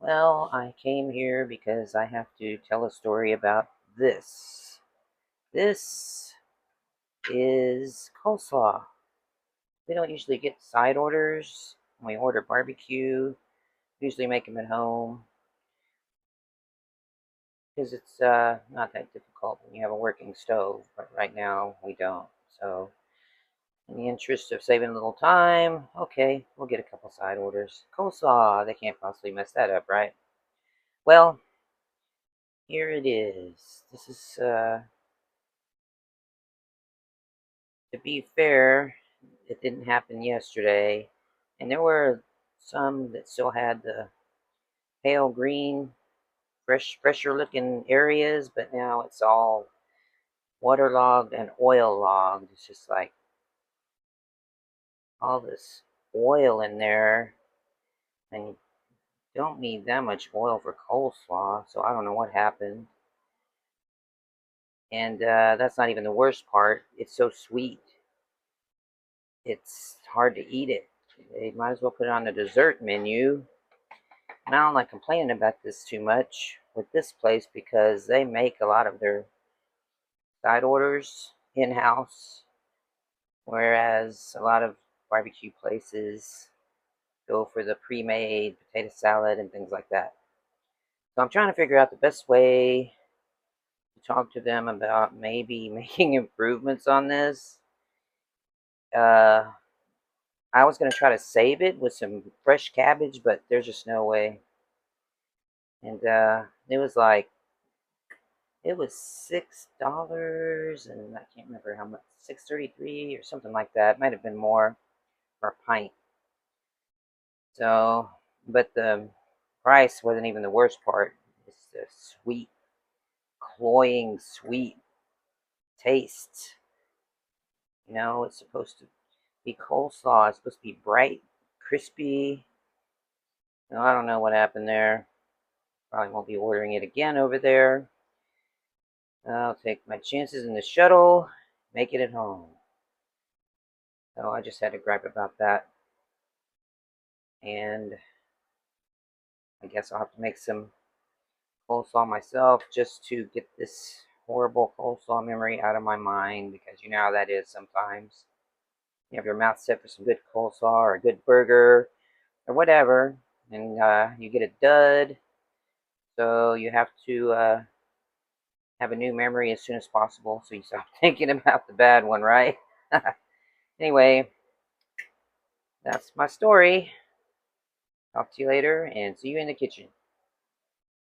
Well, I came here because I have to tell a story about this. This is coleslaw. We don't usually get side orders. When we order barbecue, usually make them at home because it's not that difficult when you have a working stove. But right now, we don't. So, in the interest of saving a little time, okay, we'll get a couple side orders. Coleslaw, they can't possibly mess that up, right? Well, here it is. This is to be fair, it didn't happen yesterday, and there were some that still had the pale green, fresher looking areas, but now it's all waterlogged and oil logged. It's just like all this oil in there, and you don't need that much oil for coleslaw, so I don't know what happened. And that's not even the worst part. It's so sweet, it's hard to eat it. They might as well put it on the dessert menu. And I don't like complaining about this too much with this place because they make a lot of their side orders in house, whereas a lot of barbecue places go for the pre made potato salad and things like that. So I'm trying to figure out the best way to talk to them about maybe making improvements on this. Uh, I was going to try to save it with some fresh cabbage, but there's just no way. And it was like it was $6, and I can't remember how much, 6.33 or something like that. It might have been more for a pint. So, but the price wasn't even the worst part. It's the sweet, cloying, sweet taste. It's supposed to be coleslaw. It's supposed to be bright, crispy. I don't know what happened there. Probably won't be ordering it again over there. I'll take my chances in the shuttle, make it at home. So I just had to gripe about that. And I guess I'll have to make some coleslaw myself just to get this horrible coleslaw memory out of my mind, because you know how that is sometimes. You have your mouth set for some good coleslaw or a good burger or whatever, and you get a dud. So you have to have a new memory as soon as possible so you stop thinking about the bad one, right? Anyway, that's my story. Talk to you later and see you in the kitchen.